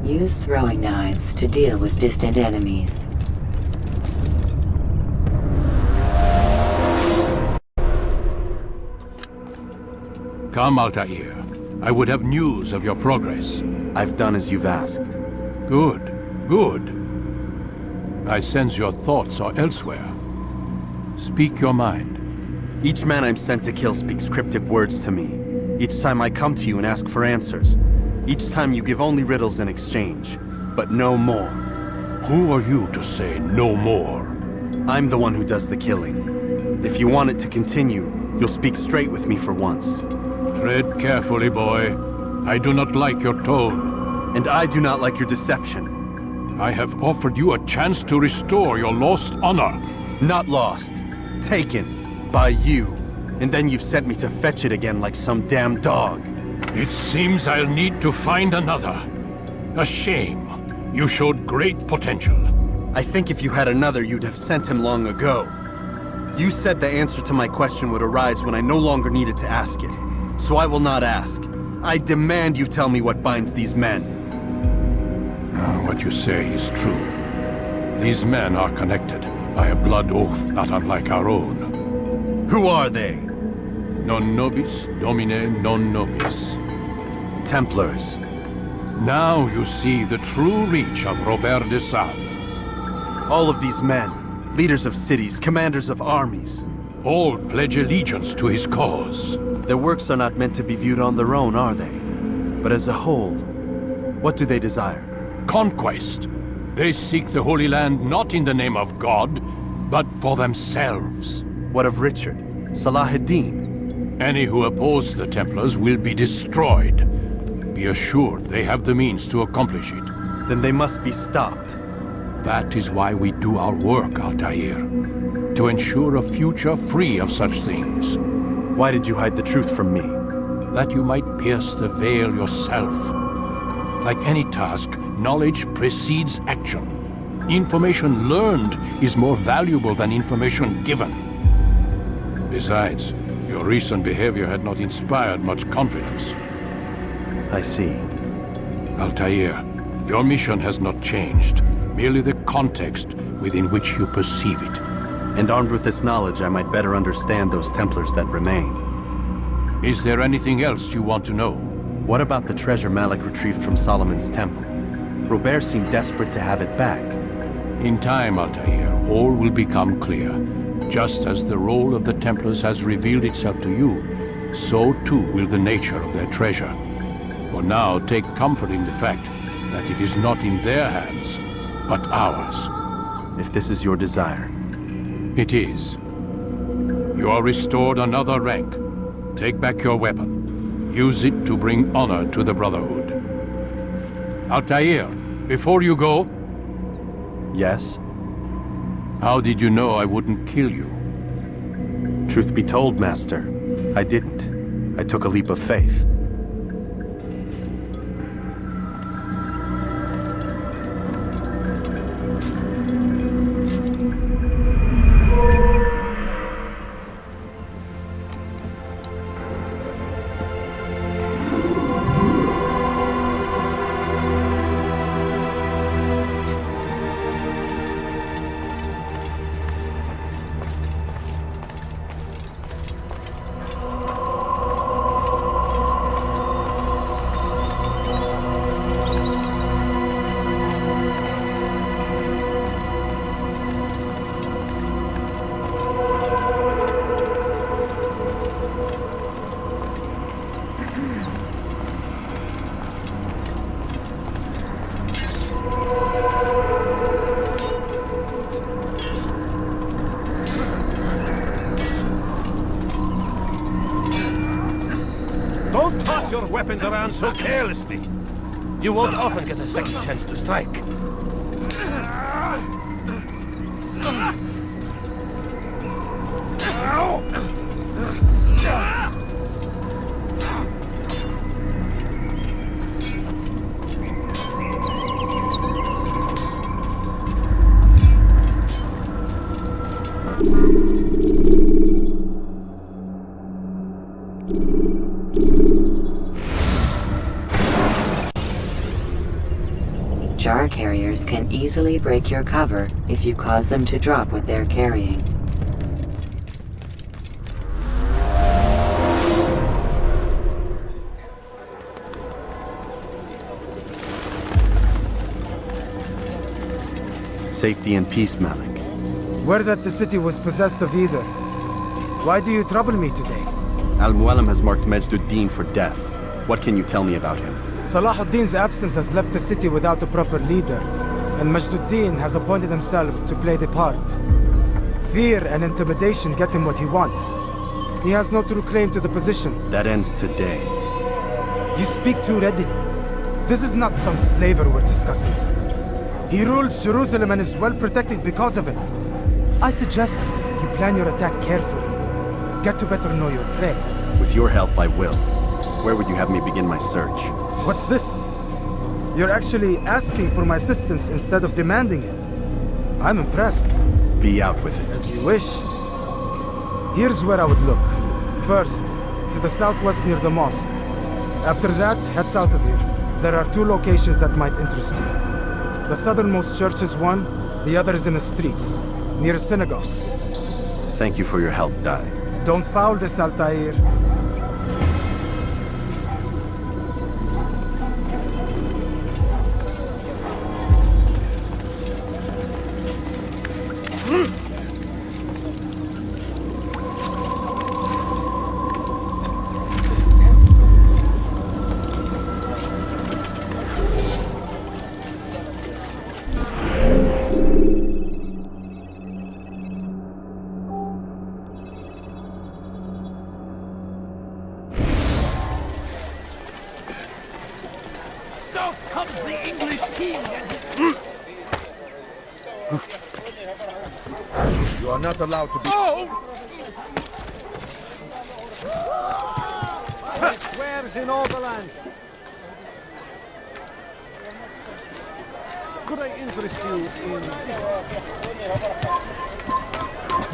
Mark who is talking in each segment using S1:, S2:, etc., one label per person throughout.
S1: Use throwing knives to deal with distant enemies.
S2: Come, Altair. I would have news of your progress.
S3: I've done as you've asked.
S2: Good, good. I sense your thoughts are elsewhere. Speak your mind.
S3: Each man I'm sent to kill speaks cryptic words to me. Each time I come to you and ask for answers. Each time you give only riddles in exchange, but no more.
S2: Who are you to say no more?
S3: I'm the one who does the killing. If you want it to continue, you'll speak straight with me for once.
S2: Tread carefully, boy. I do not like your tone.
S3: And I do not like your deception.
S2: I have offered you a chance to restore your lost honor.
S3: Not lost. Taken. By you. And then you've sent me to fetch it again like some damn dog.
S2: It seems I'll need to find another. A shame. You showed great potential.
S3: I think if you had another, you'd have sent him long ago. You said the answer to my question would arise when I no longer needed to ask it. So I will not ask. I demand you tell me what binds these men.
S2: What you say is true. These men are connected by a blood oath not unlike our own.
S3: Who are they?
S2: Non nobis, domine non nobis.
S3: Templars.
S2: Now you see the true reach of Robert de Sade.
S3: All of these men, leaders of cities, commanders of armies.
S2: All pledge allegiance to his cause.
S3: Their works are not meant to be viewed on their own, are they? But as a whole, what do they desire?
S2: Conquest. They seek the Holy Land not in the name of God, but for themselves.
S3: What of Richard? Salah ad-Din?
S2: Any who oppose the Templars will be destroyed. Be assured they have the means to accomplish it.
S3: Then they must be stopped.
S2: That is why we do our work, Altair. To ensure a future free of such things.
S3: Why did you hide the truth from me?
S2: That you might pierce the veil yourself. Like any task, knowledge precedes action. Information learned is more valuable than information given. Besides, your recent behavior had not inspired much confidence.
S3: I see.
S2: Altair, your mission has not changed. Merely the context within which you perceive it.
S3: And armed with this knowledge, I might better understand those Templars that remain.
S2: Is there anything else you want to know?
S3: What about the treasure Malik retrieved from Solomon's temple? Robert seemed desperate to have it back.
S2: In time, Altair, all will become clear. Just as the role of the Templars has revealed itself to you, so too will the nature of their treasure. For now, take comfort in the fact that it is not in their hands, but ours.
S3: If this is your desire.
S2: It is. You are restored another rank. Take back your weapon. Use it to bring honor to the Brotherhood. Altair, before you go...
S3: Yes?
S2: How did you know I wouldn't kill you?
S3: Truth be told, Master, I didn't. I took a leap of faith.
S4: Don't toss your weapons around so carelessly. You won't often get a second chance to strike.
S1: You Templars can easily break your cover if you cause them to drop what they're carrying.
S3: Safety and peace, Malik.
S5: Word that the city was possessed of either. Why do you trouble me today?
S3: Al-Mualim has marked Majduddin for death. What can you tell me about him?
S5: Salahuddin's absence has left the city without a proper leader, and Majduddin has appointed himself to play the part. Fear and intimidation get him what he wants. He has no true claim to the position.
S3: That ends today.
S5: You speak too readily. This is not some slaver we're discussing. He rules Jerusalem and is well protected because of it. I suggest you plan your attack carefully. Get to better know your prey.
S3: With your help, I will. Where would you have me begin my search?
S5: What's this? You're actually asking for my assistance instead of demanding it. I'm impressed.
S3: Be out with it.
S5: As you wish. Here's where I would look. First, to the southwest near the mosque. After that, head south of here. There are 2 locations that might interest you. The southernmost church is one, the other is in the streets, near a synagogue.
S3: Thank you for your help, Dai.
S5: Don't foul this, Altair.
S4: You are not allowed to be... Squares in Oberland. Could I interest you in...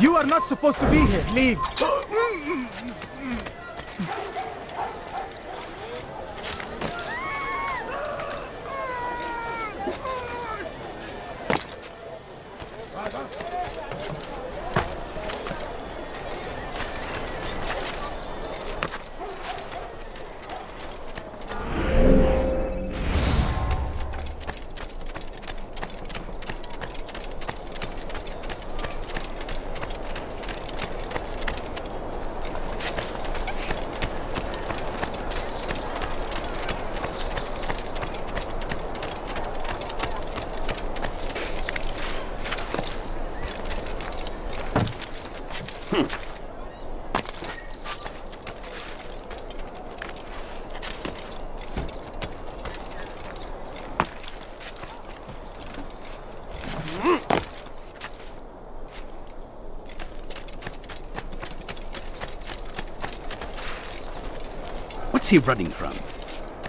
S5: You are not supposed to be here. Leave.
S6: What's he running from?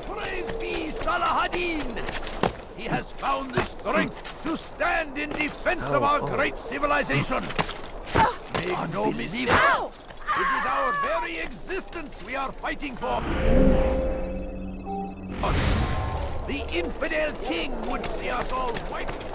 S7: Praise be Salahuddin! He has found the strength to stand in defense of our great civilization. Make no mistake, it is our very existence we are fighting for. The infidel king would see us all wiped.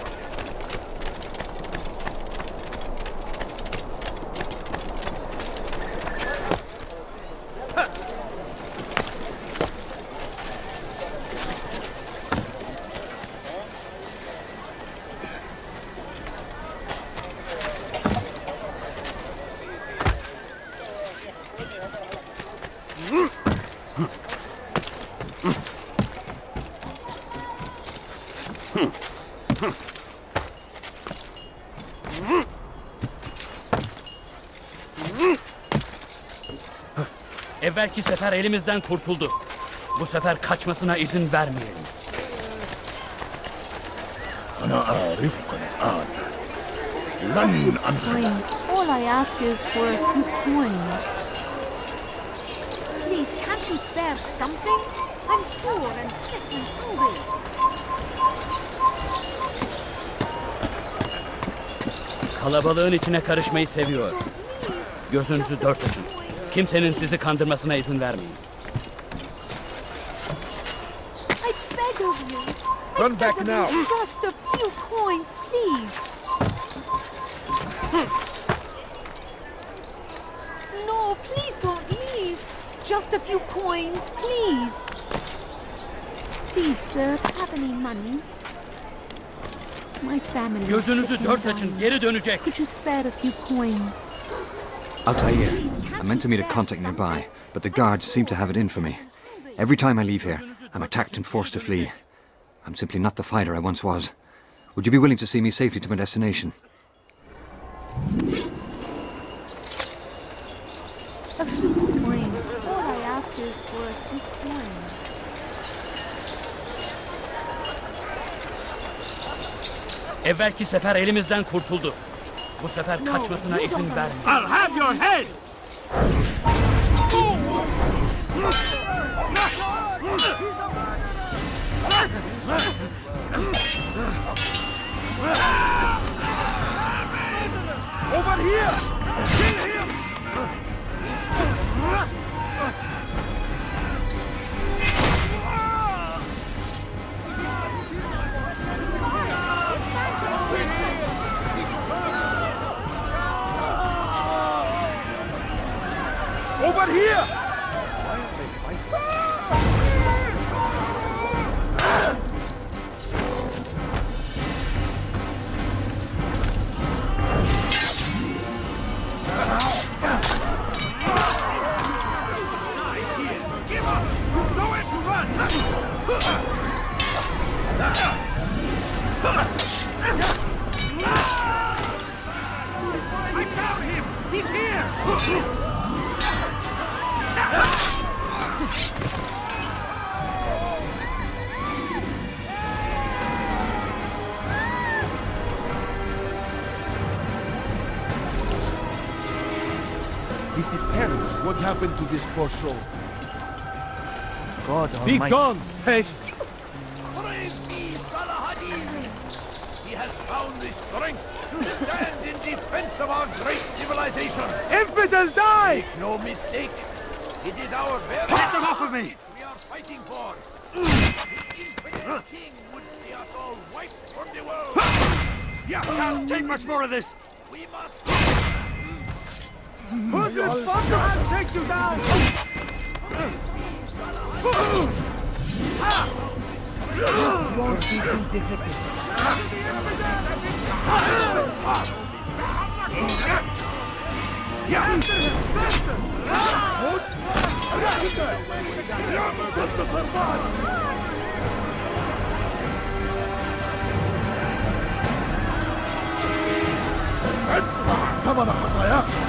S6: Evvelki sefer elimizden kurtuldu. Bu sefer kaçmasına izin vermeyelim.
S8: All I ask is for a few coins. Please, can't you spare something? I'm poor and sick and hungry.
S6: Kalabalığın içine karışmayı seviyor. Gözünüzü dört açın. Kimsenin sizi kandırmasına izin vermeyin.
S8: I beg of you.
S4: Turn back now.
S8: Just a few few coins, please. No, please don't leave. Just a few coins, please. Please, sir, have any money? My family is
S6: Gözünüzü
S8: sick and
S6: dört açın,
S8: dying.
S6: geri dönecek.
S8: Could you spare a few coins?
S9: Altair, I meant to meet a contact nearby, but the guards seem to have it in for me. Every time I leave here, I'm attacked and forced to flee. I'm simply not the fighter I once was. Would you be willing to see me safely to my destination?
S8: A few coins. All I ask is for a few coins.
S6: Evvelki sefer elimizden kurtuldu. Bu sefer kaçmasına izin verme.
S7: I'll have your head! Over here! Kill him! Over here! I found him! He's here!
S10: This is terrible. What happened to this poor soul? God
S4: Be
S10: Almighty.
S4: gone, pest!
S7: Praise be, Salahadin! He has found the strength to stand in defense of our great civilization.
S4: Infidel, die!
S7: Make no mistake, it is our very
S4: Get them off of me!
S7: we are fighting for. The infidel king would see us all wiped from the world.
S4: Yeah, can't take much more of this!
S7: We must
S4: Put this fucker and take you down!
S10: Won't be too difficult.
S7: come on, Ataya!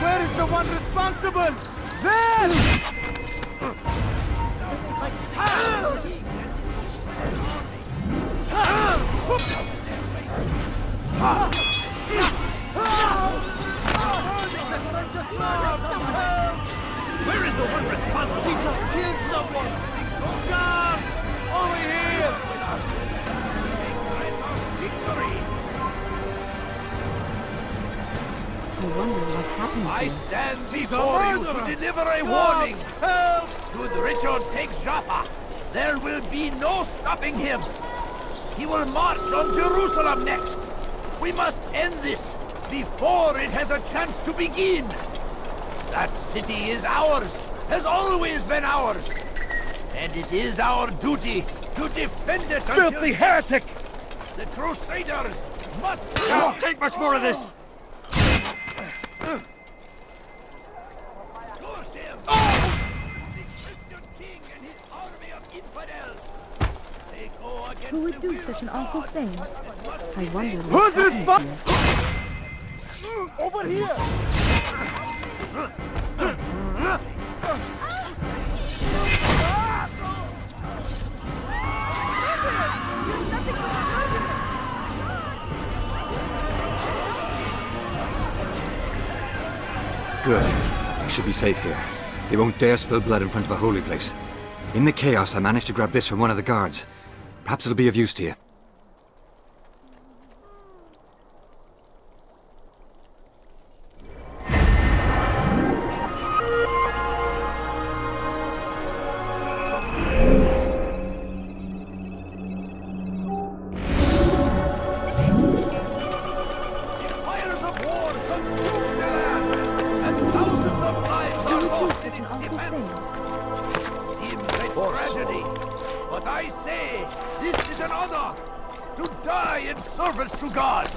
S4: Where is the one responsible? There!
S7: Where is the one responsible?
S4: He just killed someone! Guard! Over here!
S7: Victory!
S8: I wonder what happened
S7: I
S8: to him.
S7: stand before you to deliver a warning.
S4: Help!
S7: Should Richard take Jaffa, there will be no stopping him. He will march on Jerusalem next. We must end this before it has a chance to begin. That city is ours, has always been ours. And it is our duty to defend it until...
S10: Filthy heretic!
S7: The Crusaders must...
S10: I won't take much more of this!
S8: Who would do such an awful thing? I wonder
S10: Who's this
S8: happened here.
S10: Over here!
S9: Good. I should be safe here. They won't dare spill blood in front of a holy place. In the chaos, I managed to grab this from one of the guards. Perhaps it'll be of use to you.
S7: Tragedy. But I say, this is an honor to die in service to God,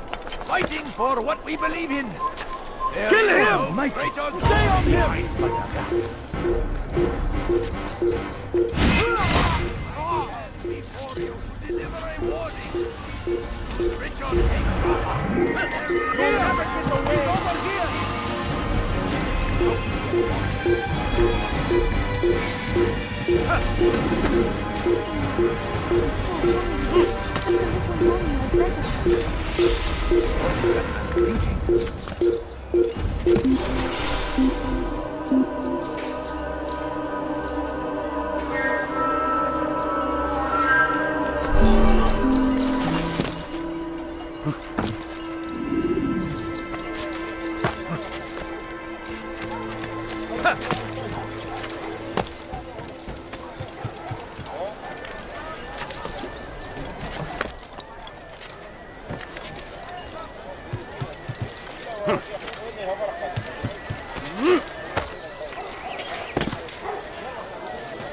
S7: fighting for what we believe in.
S10: Kill him! Stay on him!
S7: Before you to deliver a warning. Richard,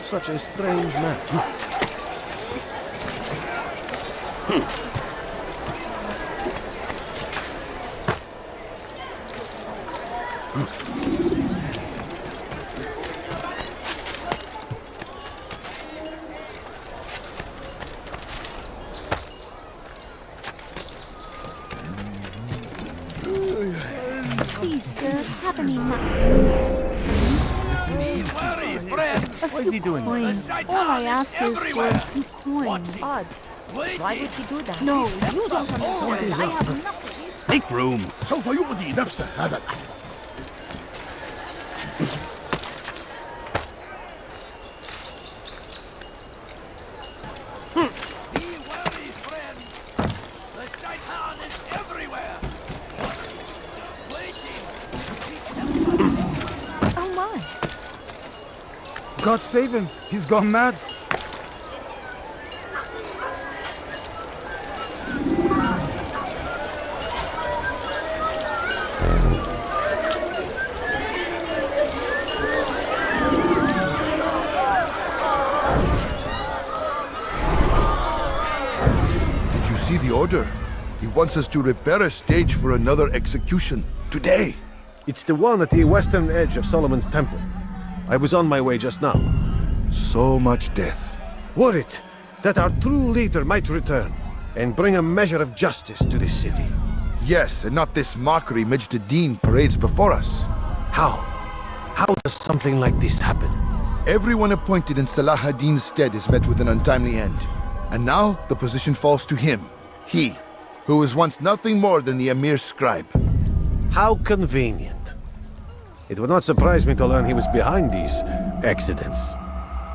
S10: Such a strange man.
S8: Please, sir, have any luck.
S10: What is he doing?
S8: Coins. All I ask is for a few coins. Odd. Why would he do that? No, you don't understand. I have nothing.
S10: Make room. سوف يؤذي نفسه هذا.
S7: be wary, friend. The Shaitan is everywhere. Waiting.
S8: Oh my.
S5: God save him. He's gone mad.
S11: Did you see the order? He wants us to repair a stage for another execution. Today.
S4: It's the one at the western edge of Solomon's Temple. I was on my way just now.
S11: So much death.
S4: Worried that our true leader might return and bring a measure of justice to this city.
S11: Yes, and not this mockery Majd-Addin parades before us.
S4: How? How does something like this happen?
S11: Everyone appointed in Salah ad-Din's stead is met with an untimely end. And now the position falls to him. He, who was once nothing more than the Emir's scribe.
S4: How convenient. It would not surprise me to learn he was behind these accidents.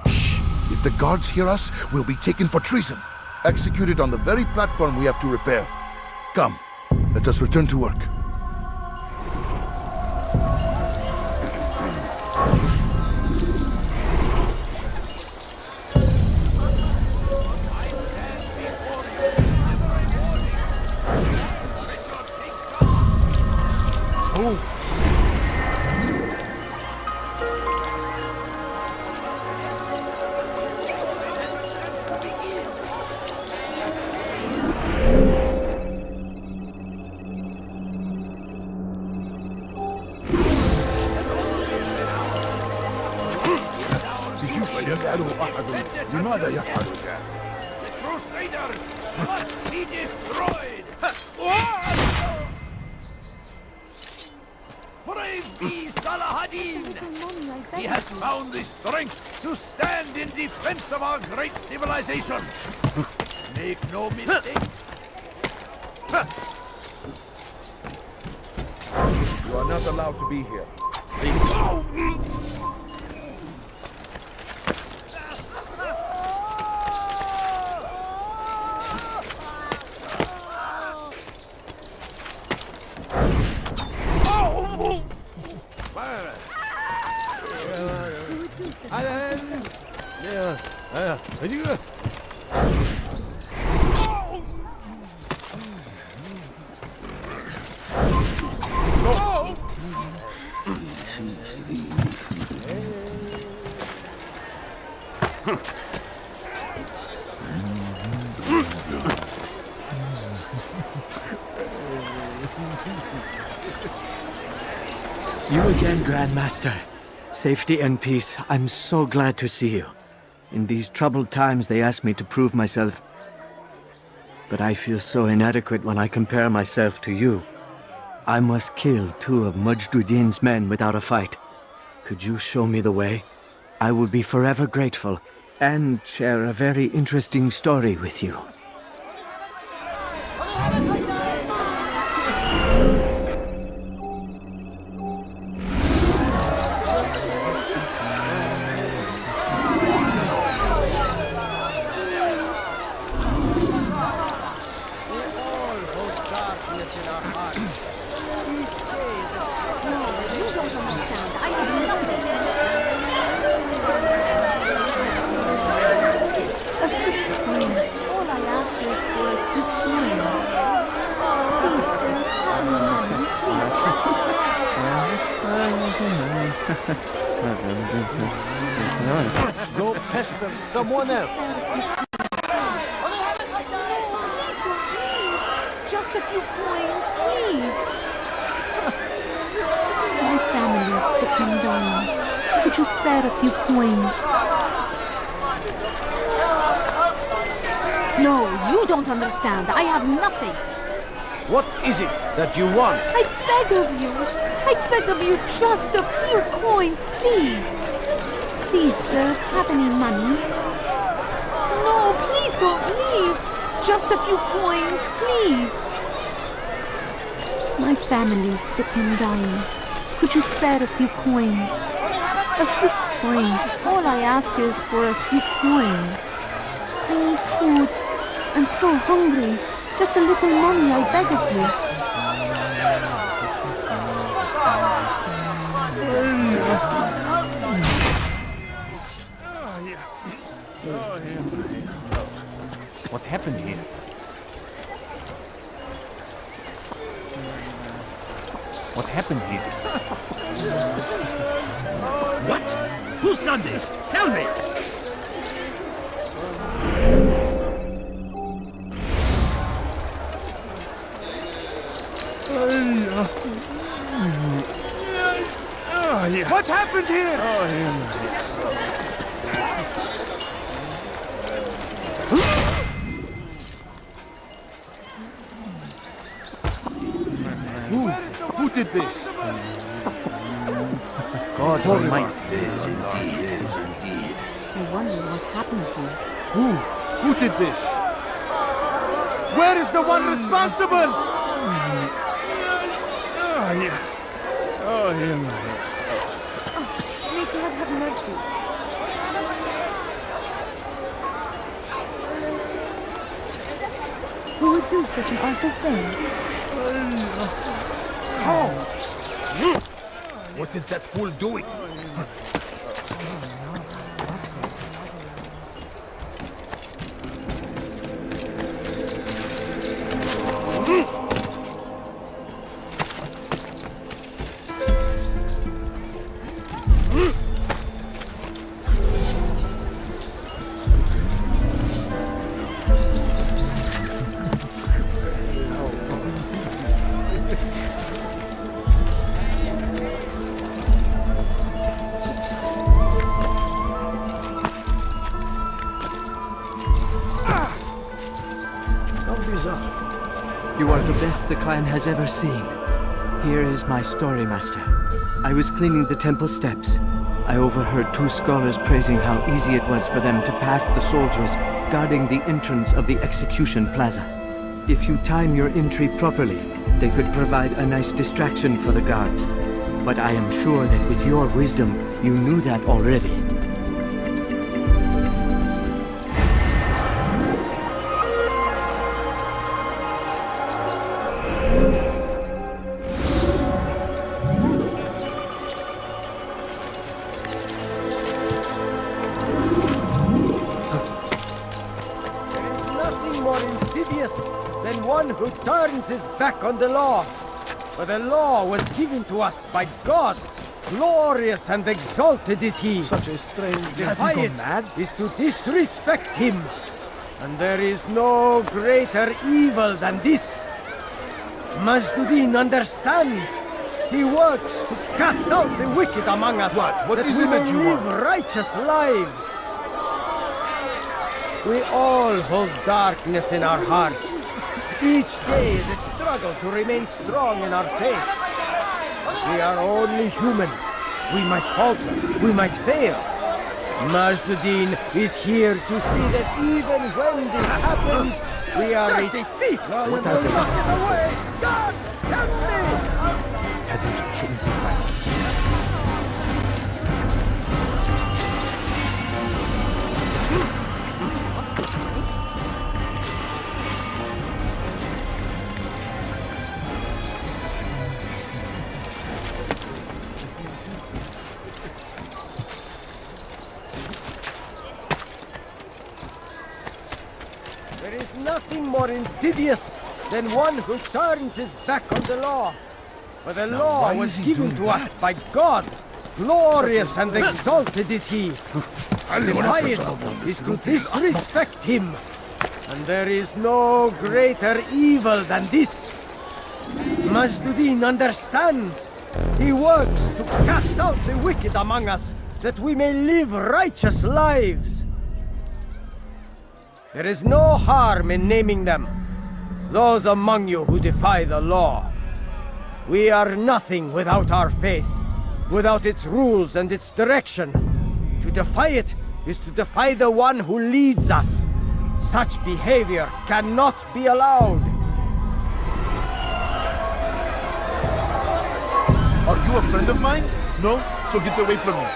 S11: Shh! If the guards hear us, we'll be taken for treason. Executed on the very platform we have to repair. Come, let us return to work.
S10: يسأله أحد لماذا يفعل ذلك.
S7: The Crusaders must be destroyed! Brave be Salahadin! He has found the strength to stand in defense of our great civilization! Make no mistake!
S10: You are not allowed to be here.
S12: You again, Grandmaster. Safety and peace. I'm so glad to see you. In these troubled times, they ask me to prove myself. But I feel so inadequate when I compare myself to you. I must kill 2 of Mujduddin's men without a fight. Could you show me the way? I will be forever grateful, and share a very interesting story with you.
S10: Go pester someone else.
S8: Just a few coins, please. My family is sick and dying. Could you spare a few coins? No, you don't understand. I have nothing.
S10: What is it that you want?
S8: I beg of you. I beg of you, just a few coins, please. Please, sir, have any money? No, please don't leave. Just a few coins, please. My family's sick and dying. Could you spare a few coins? A few coins. All I ask is for a few coins. I need food. I'm so hungry. Just a little money, I beg of you.
S10: What happened here? What happened here?
S7: What? Who's done this? Tell me!
S10: What happened here? Who did this? God Almighty.
S7: Indeed.
S8: I wonder what happened here.
S10: Who did this? Where is the one responsible?
S8: May God have mercy. Who would do such an awful thing?
S10: What is that fool doing?
S12: You are the best the clan has ever seen. Here is my story, Master. I was cleaning the temple steps. I overheard two scholars praising how easy it was for them to pass the soldiers guarding the entrance of the execution plaza. If you time your entry properly, they could provide a nice distraction for the guards. But I am sure that with your wisdom, you knew that already.
S13: Who turns his back on the law. For the law was given to us by God. Glorious and exalted is he.
S10: Such a strange...
S13: Defy it is to disrespect him. And there is no greater evil than this. Majduddin understands. He works to cast out the wicked among us.
S10: What
S13: that
S10: is
S13: we
S10: it
S13: may
S10: that you
S13: live
S10: want?
S13: righteous lives. We all hold darkness in our hearts. Each day is a struggle to remain strong in our faith. We are only human. We might falter. We might fail. Majduddin is here to see that even when this happens, we are a thief.
S10: What are the...
S13: God, help me!
S10: Peasants shouldn't be violent.
S13: There is nothing more insidious than one who turns his back on the law. For the law was given to us by God. Glorious and exalted is he. Defy it is to disrespect him. And there is no greater evil than this. Majduddin understands. He works to cast out the wicked among us, that we may live righteous lives. There is no harm in naming them. Those among you who defy the law. We are nothing without our faith, without its rules and its direction. To defy it is to defy the one who leads us. Such behavior cannot be allowed.
S10: Are you a friend of mine? No? So get away from me.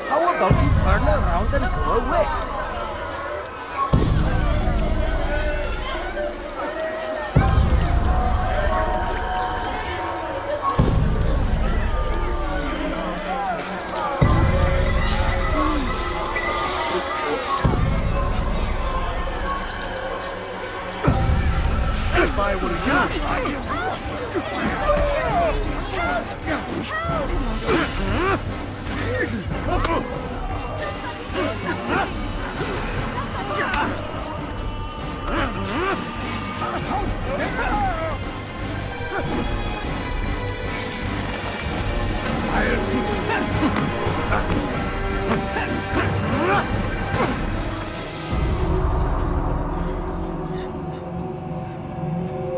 S13: How about you turn around and go away?
S10: If I were you,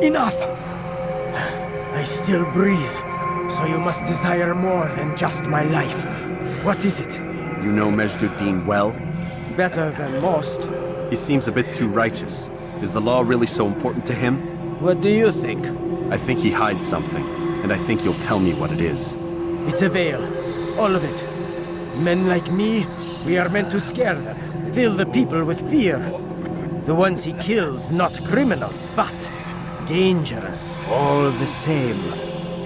S13: Enough! I still breathe, so you must desire more than just my life. What is it?
S3: You know Majduddin well?
S13: Better than most.
S3: He seems a bit too righteous. Is the law really so important to him?
S13: What do you think?
S3: I think he hides something, and I think you'll tell me what it is.
S13: It's a veil. All of it. Men like me, we are meant to scare them, fill the people with fear. The ones he kills, not criminals, but dangerous, all the same.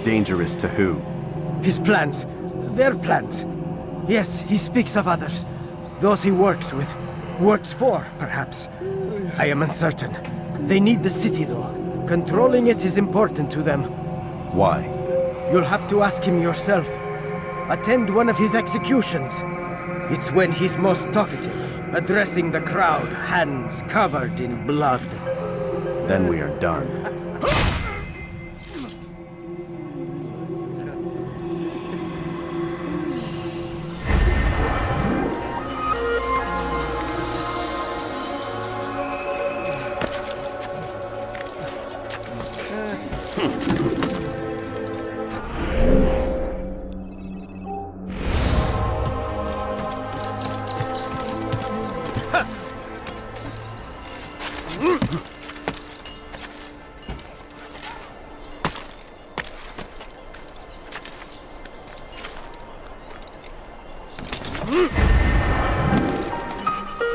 S3: Dangerous to who?
S13: His plans. Their plans. Yes, he speaks of others. Those he works with. Works for, perhaps. I am uncertain. They need the city, though. Controlling it is important to them.
S3: Why?
S13: You'll have to ask him yourself. Attend one of his executions. It's when he's most talkative, addressing the crowd, hands covered in blood.
S3: Then we are done.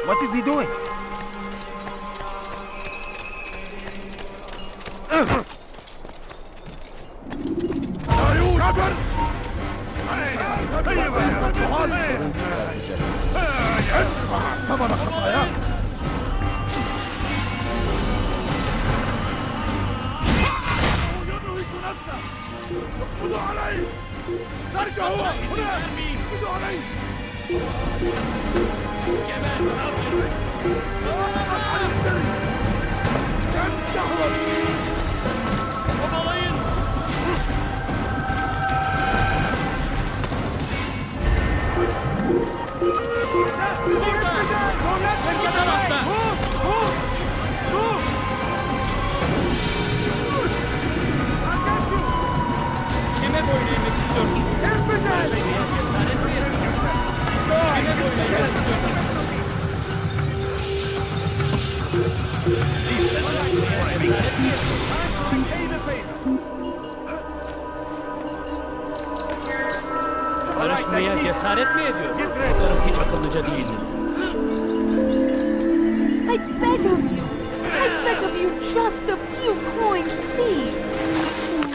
S10: What is he doing?
S6: Karışmaya cesaret mi ediyor? Sanırım hiç akıllıca değil.
S8: I beg of you. I beg of you, just a few coins, please. Oh,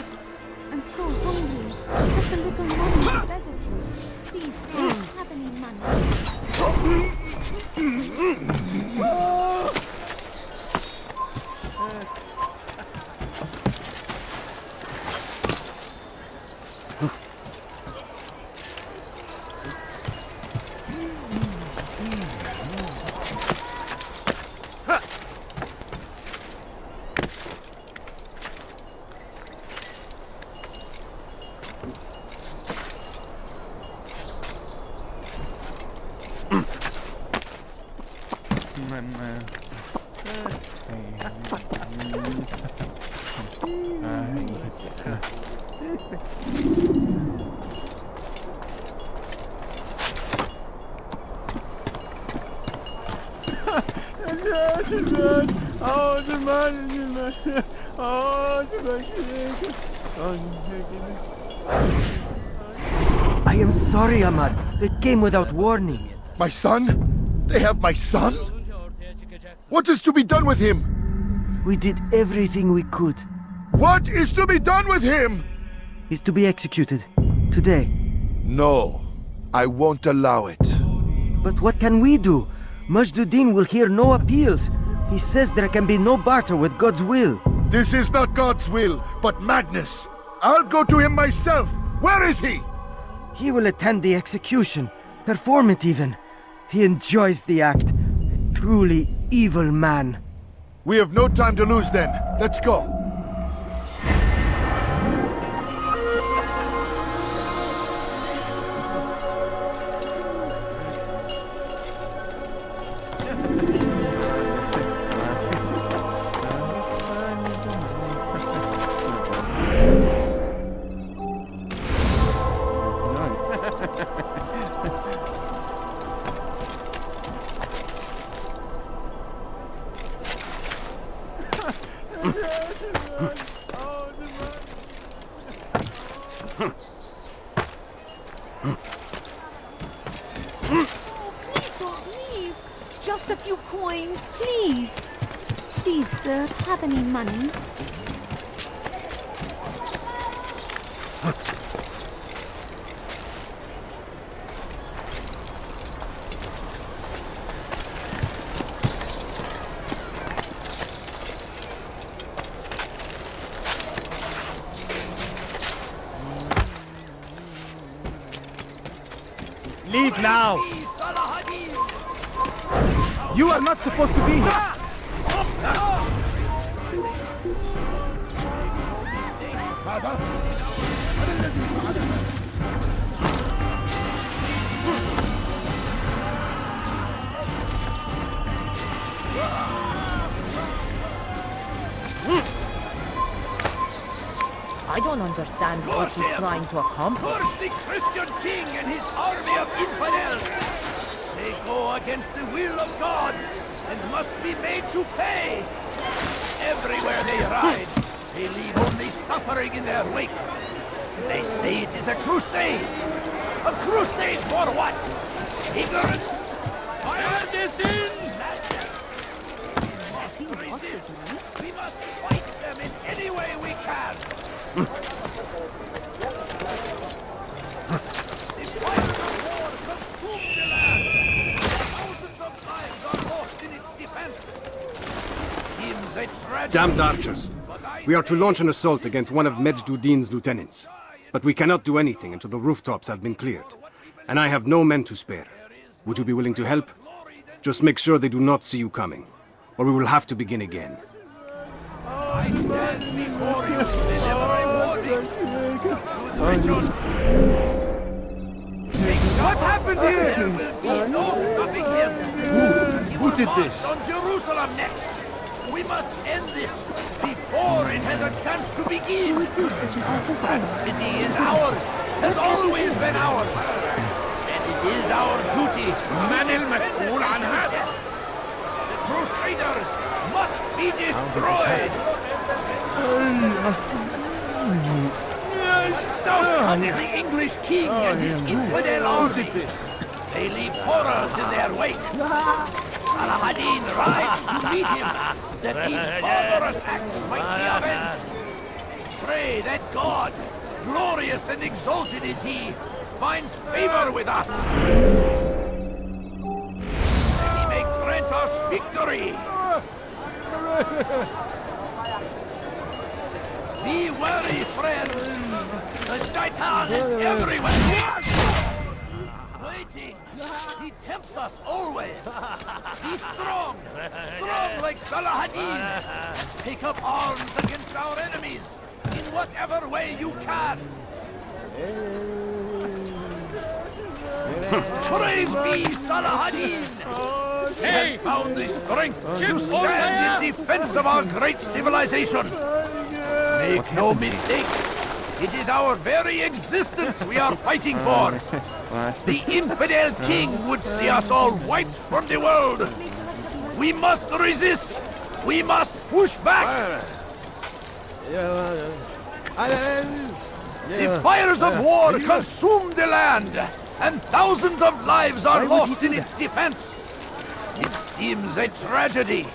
S8: I'm so hungry. Just a little money, I beg of you. Please, do you have any money?
S13: I am sorry, Ahmad. They came without warning.
S11: My son? They have my son? What is to be done with him?
S13: We did everything we could.
S11: What is to be done with him?
S13: He's to be executed. Today.
S11: No, I won't allow it.
S13: But what can we do? Majduddin will hear no appeals. He says there can be no barter with God's will.
S11: This is not God's will, but madness. I'll go to him myself. Where is he?
S13: He will attend the execution. Perform it even. He enjoys the act. A truly evil man.
S11: We have no time to lose then. Let's go.
S8: Please don't leave. Just a few coins, please. Please, sir, have any money?
S10: Leave now! You are not supposed to be here!
S14: I don't understand what he's trying to accomplish.
S7: Curse the Christian king and his army of infidels! They go against the will of God and must be made to pay! Everywhere they ride, they leave only suffering in their wake. They say it is a crusade! A crusade for what? Ignorance? Fire this in! We must resist! We must fight them in any way we can! The fire of war consumed the land! Thousands of lives are lost in its defense! Seems a tragedy.
S3: Damned archers! We are to launch an assault against one of Medjduddin's lieutenants. But we cannot do anything until the rooftops have been cleared. And I have no men to spare. Would you be willing to help? Just make sure they do not see you coming, or we will have to begin again.
S7: I stand before you to deliver a warning.
S10: What happened here?
S7: There will be no stopping him.
S10: Who did this?
S7: On Jerusalem next. We must end this before it has a chance to begin. That city is ours, has always been ours. And it is our duty. Man al-Mas'ul anha. The Crusaders must be destroyed. So come the English king and his infidel army. They leave horrors in their wake. Salah-ad-Din rides to meet him, that these barbarous acts might be avenged. Pray that God, glorious and exalted is he, finds favor with us. That he may grant us victory. Be wary, friends. The Shaitan is everywhere. Waiting. He tempts us always. Be strong. Strong like Salah-ad-Din. Take up arms against our enemies in whatever way you can. Praise be Salah-ad-Din. He has found the strength to stand in defense of our great civilization. Make no mistake. It is our very existence we are fighting for. The infidel king would see us all wiped from the world. We must resist. We must push back. The fires of war consume the land, and thousands of lives are lost in its defense. It seems a tragedy,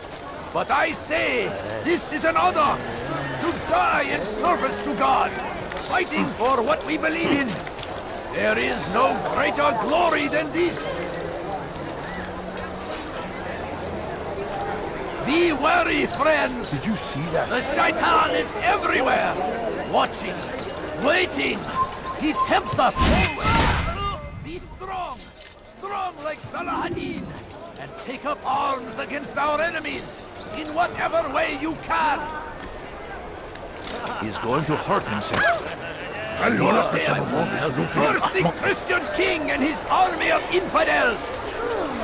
S7: but I say this is an honor to die in service to God, fighting for what we believe in. There is no greater glory than this. Be wary, friends.
S10: Did you see that?
S7: The Shaitan is everywhere, watching, waiting. He tempts us always. Be strong, strong like Salah-ad-Din, and take up arms against our enemies in whatever way you can.
S10: He's going to hurt himself.
S7: First the Christian king and his army of infidels.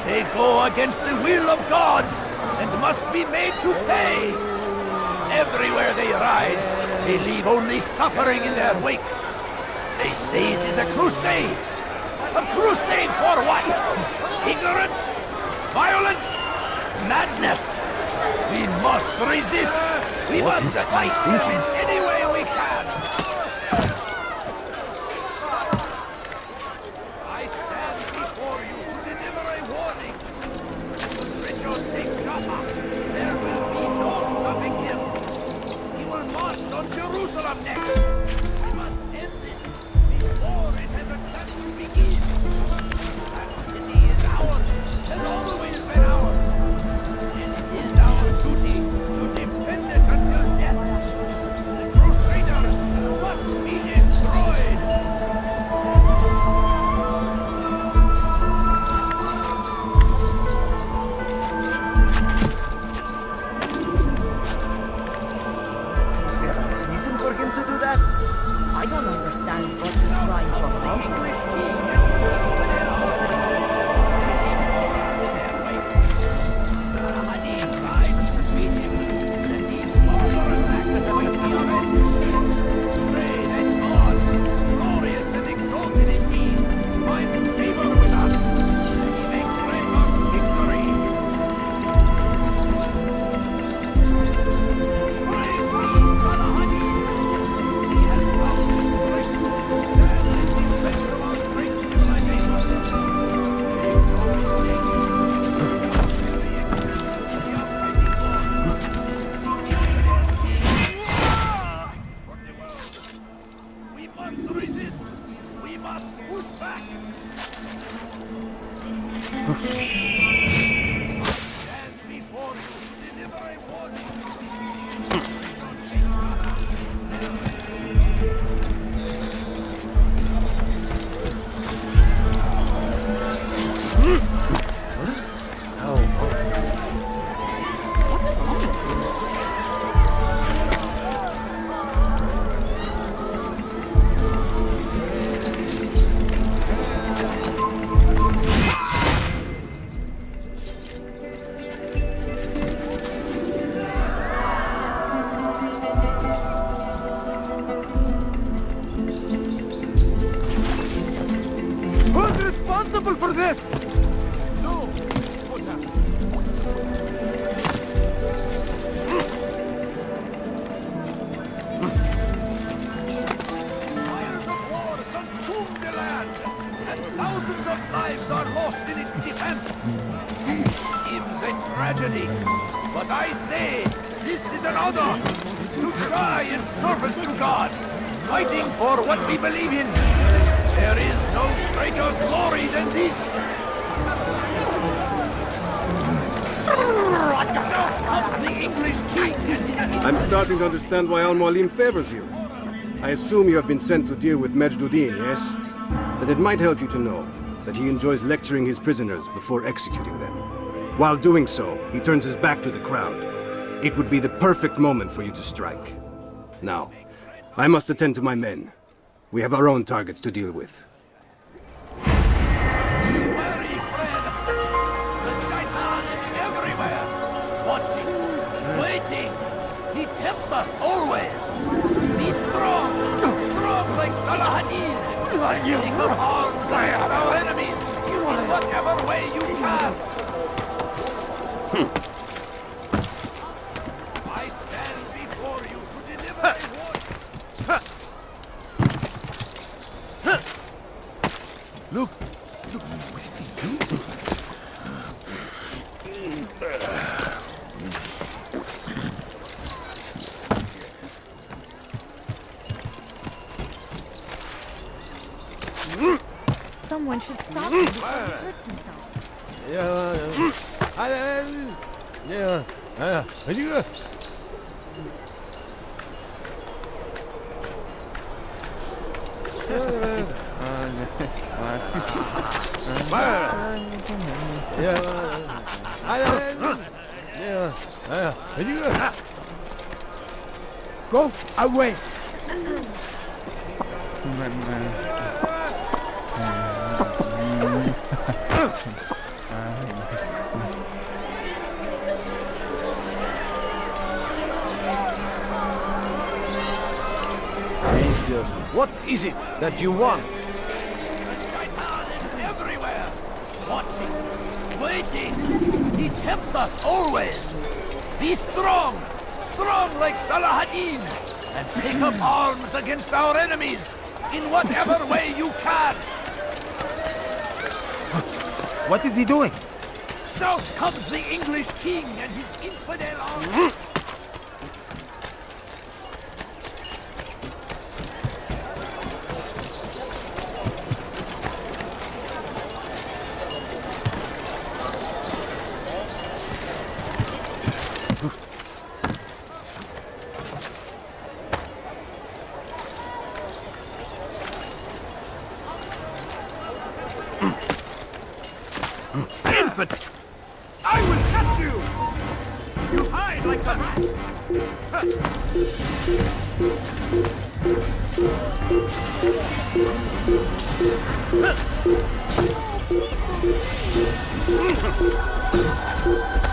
S7: They go against the will of God and must be made to pay. Everywhere they ride, they leave only suffering in their wake. They say it is a crusade. A crusade for what? Ignorance? Violence? Madness? We must resist. We must fight them in any way we can. I stand before you to deliver a warning. Richard takes Jaffa. There will be no stopping him. He will march on Jerusalem next. We must end this before it has a chance to begin. That city is ours, has always been ours. It is our duty to defend it until death. The Crusaders must be destroyed.
S14: Is there a reason for him to do that? I don't understand what he's trying to accomplish.
S7: Pray
S10: responsible for this!
S7: No! Mutter! Fires of war consume the land, and thousands of lives are lost in its defense. Seems a tragedy, but I say this is an honor to try in service to God, fighting for what we believe in. There is no greater glory than this. Now comes the English king and his...
S15: I'm starting to understand why Al-Mualim favors you. I assume you have been sent to deal with Majduddin, yes? And it might help you to know that he enjoys lecturing his prisoners before executing them. While doing so, he turns his back to the crowd. It would be the perfect moment for you to strike. Now, I must attend to my men. We have our own targets to deal with.
S7: Everywhere, watching, waiting. He tempts us always. Be strong, strong like Salahadin. Take up arms against our enemies in whatever way you can. I stand before you to deliver a warning.
S10: Look, what is he doing?
S8: Someone should stop him before he hurts himself.
S10: Go away!
S4: What is it that you want?
S7: Everywhere, watching, waiting. He tempts us always. Be strong, strong like Salahadin, and take up arms against our enemies in whatever way you can.
S10: What is he doing?
S7: South comes the English king and his infidel army.
S10: Infant! I will catch you! You hide like a rat!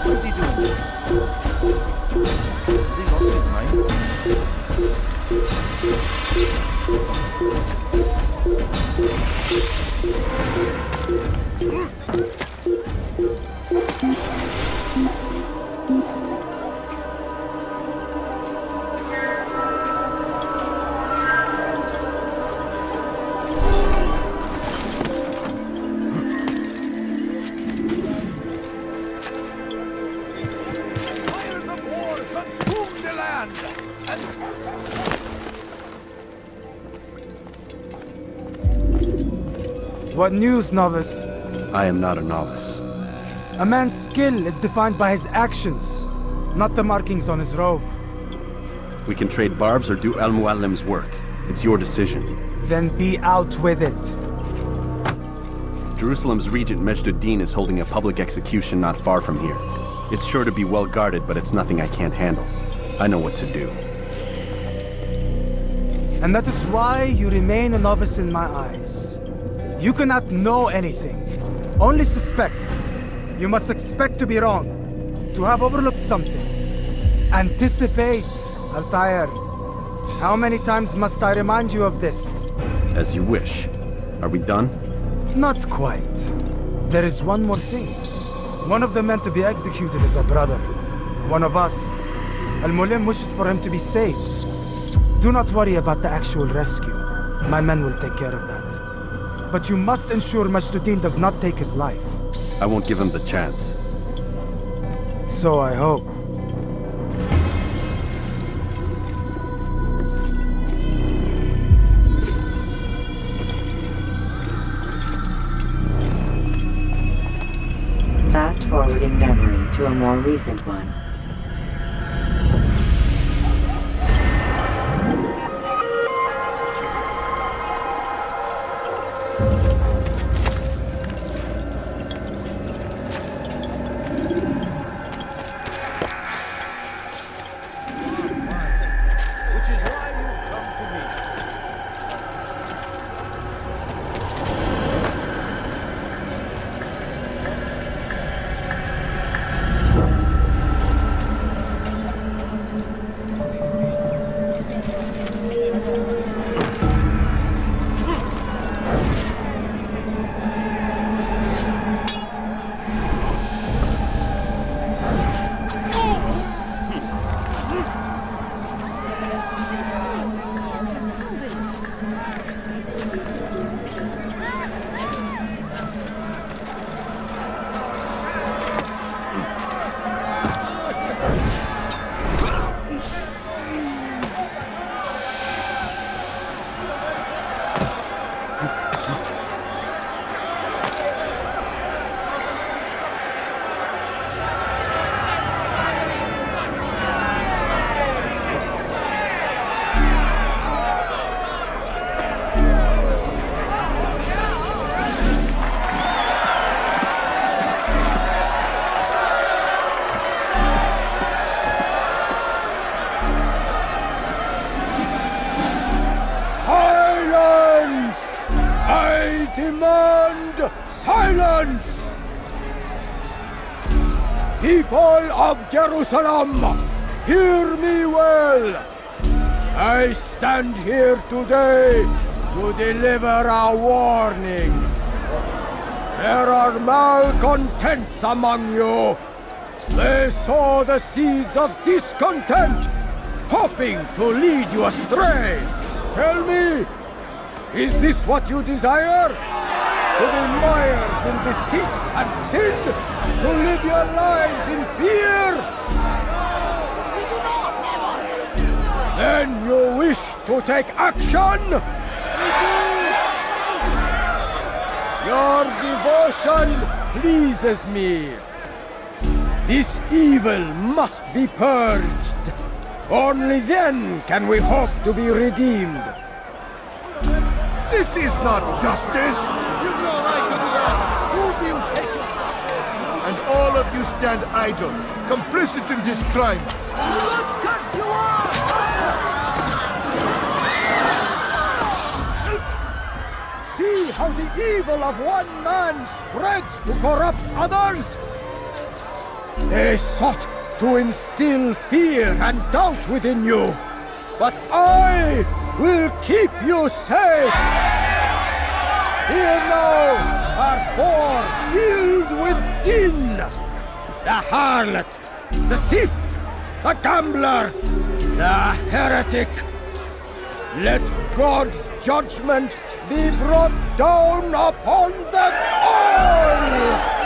S14: What is he doing? Has he lost his mind?
S7: Fires of war consume the land, and
S5: What news, novice?
S3: I am not a novice.
S5: A man's skill is defined by his actions, not the markings on his robe.
S3: We can trade barbs or do Al-Mualim's work. It's your decision.
S5: Then be out with it.
S3: Jerusalem's regent Majduddin is holding a public execution not far from here. It's sure to be well guarded, but it's nothing I can't handle. I know what to do.
S5: And that is why you remain a novice in my eyes. You cannot know anything, only suspect. You must expect to be wrong, to have overlooked something. Anticipate, Altair. How many times must I remind you of this?
S3: As you wish. Are we done?
S5: Not quite. There is one more thing. One of the men to be executed is a brother. One of us. Al-Mulim wishes for him to be saved. Do not worry about the actual rescue. My men will take care of that. But you must ensure Majduddin does not take his life.
S3: I won't give him the chance.
S5: So I hope.
S1: Fast-forwarding memory to a more recent one.
S13: Silence! People of Jerusalem, hear me well. I stand here today to deliver a warning. There are malcontents among you. They sow the seeds of discontent, hoping to lead you astray. Tell me, is this what you desire? To be mired in deceit and sin? To live your lives in fear? We do not, never! Then you wish to take action? We do! Your devotion pleases me. This evil must be purged. Only then can we hope to be redeemed.
S11: This is not justice! And all of you stand idle, complicit in this crime.
S13: Curse you are! See how the evil of one man spreads to corrupt others? They sought to instill fear and doubt within you, but I will keep you safe! Here now are four filled with sin! The harlot, the thief, the gambler, the heretic! Let God's judgment be brought down upon them all!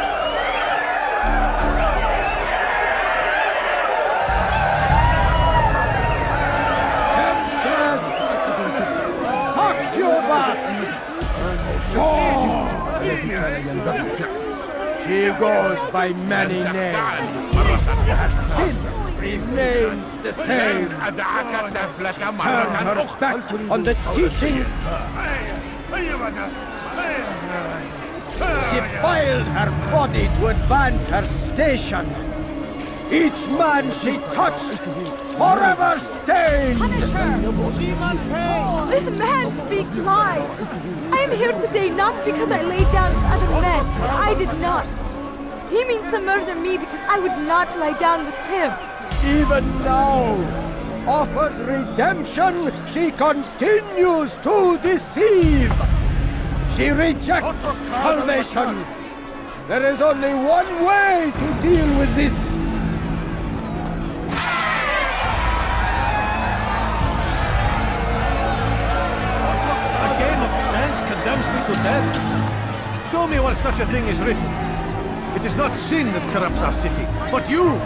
S13: She goes by many names. Her sin remains the same. Turned her back on the teachings. She defiled her body to advance her station. Each man she touched, forever stained.
S16: Punish her! She must pay! This man speaks lies! I am here today not because I lay down with other men, for I did not. He means to murder me because I would not lie down with him.
S13: Even now, offered redemption, she continues to deceive. She rejects salvation. There is only one way to deal with this.
S4: A game of chance condemns me to death. Show me where such a thing is written. It is not sin that corrupts our city, but you!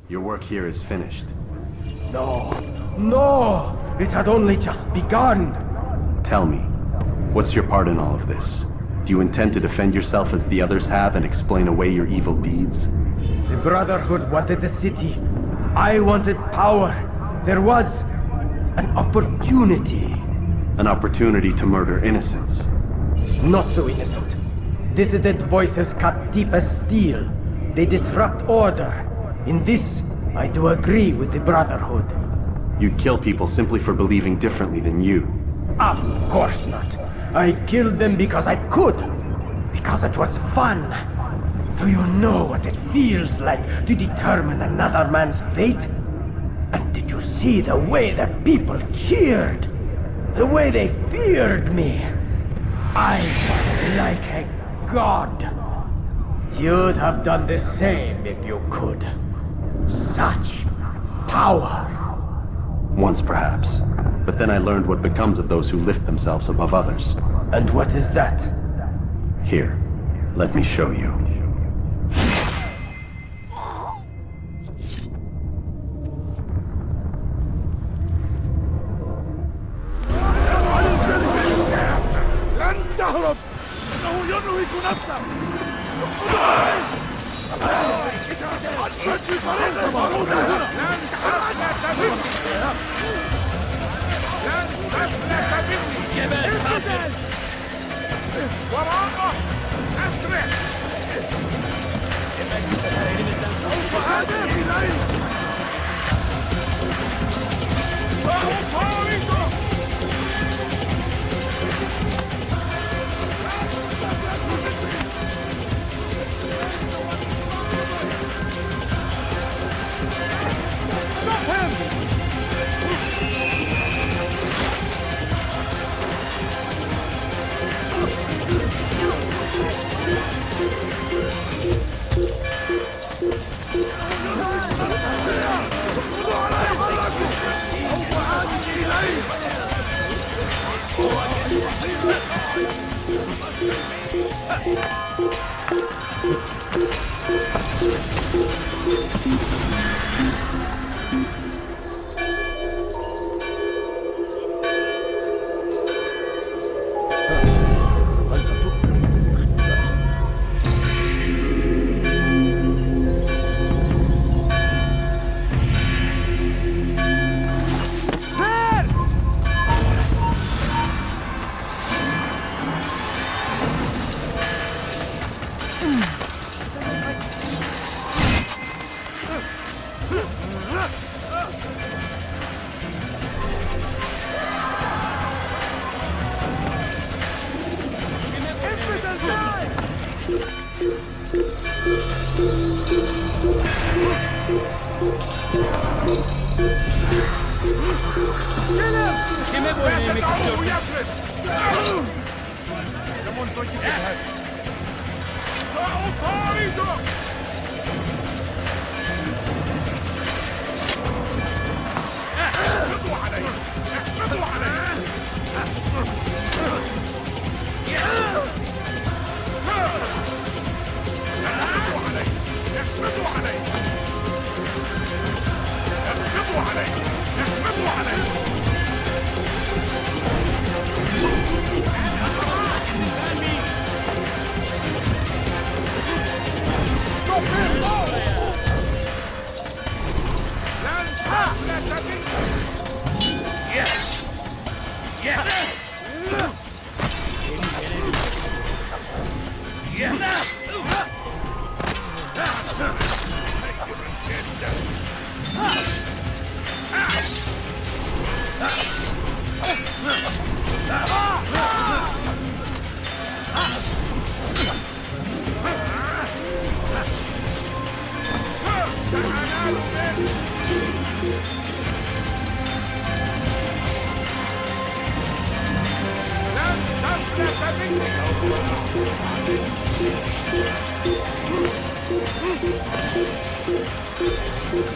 S3: Your work here is finished.
S13: No, no! It had only just begun.
S3: Tell me, what's your part in all of this? Do you intend to defend yourself as the others have and explain away your evil deeds?
S13: The Brotherhood wanted the city. I wanted power. There was an opportunity.
S3: An opportunity to murder innocents.
S13: Not so innocent. Dissident voices cut deep as steel. They disrupt order. In this, I do agree with the Brotherhood.
S3: You'd kill people simply for believing differently than you.
S13: Of course not. I killed them because I could. Because it was fun. Do you know what it feels like to determine another man's fate? And did you see the way the people cheered? The way they feared me? I was like a god. You'd have done the same if you could. Such power.
S3: Once perhaps. But then I learned what becomes of those who lift themselves above others.
S13: And what is that?
S3: Here, let me show you.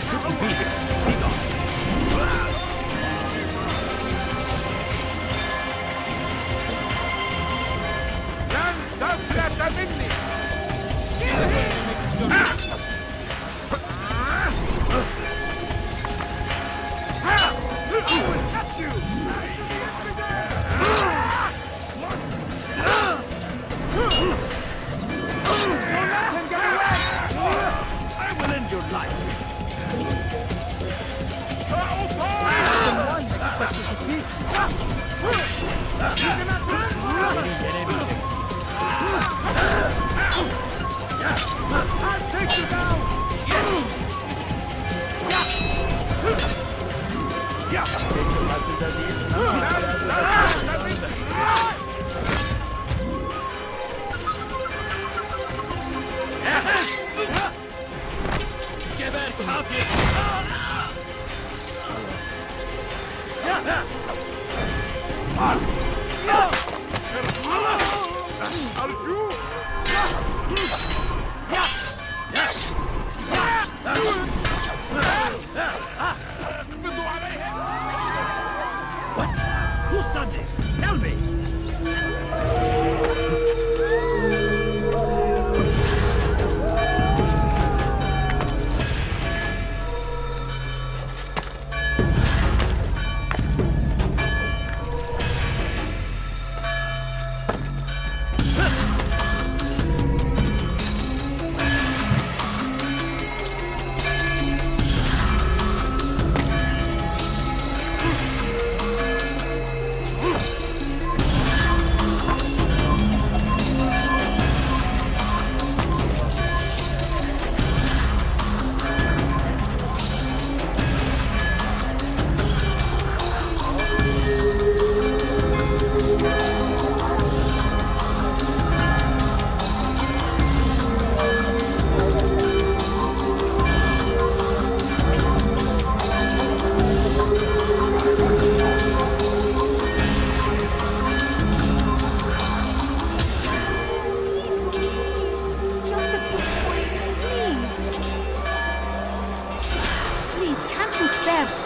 S10: Shouldn't be here. Be gone.
S7: I will end your life.
S10: I'll take you down!
S7: What? Who's done this? Tell me!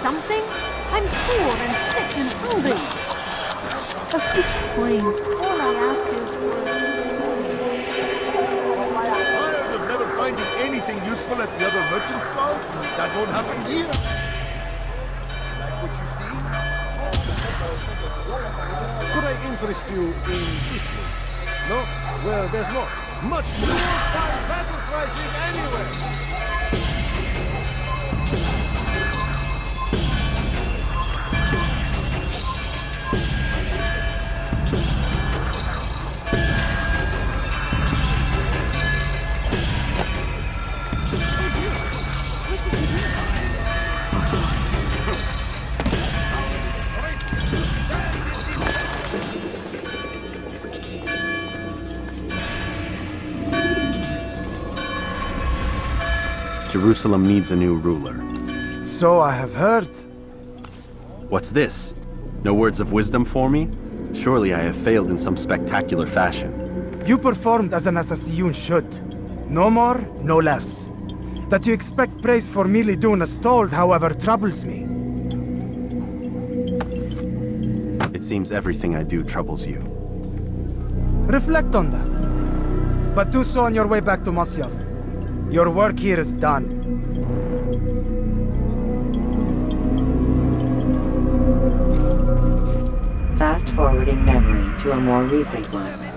S8: Something? I'm poor and sick and hungry. A few coins. All I ask is
S10: Tired of never finding anything useful at the other merchant stalls? That won't happen here. Like what you see? Could I interest you in this one? No? Well, there's more. Much more. Battle pricing anywhere.
S3: Jerusalem needs a new ruler.
S5: So I have heard.
S3: What's this? No words of wisdom for me? Surely I have failed in some spectacular fashion.
S5: You performed as an assassin should. No more, no less. That you expect praise for merely doing as told, however, troubles me.
S3: It seems everything I do troubles you.
S5: Reflect on that. But do so on your way back to Masyaf. Your work here is done.
S1: Fast forwarding memory to a more recent one.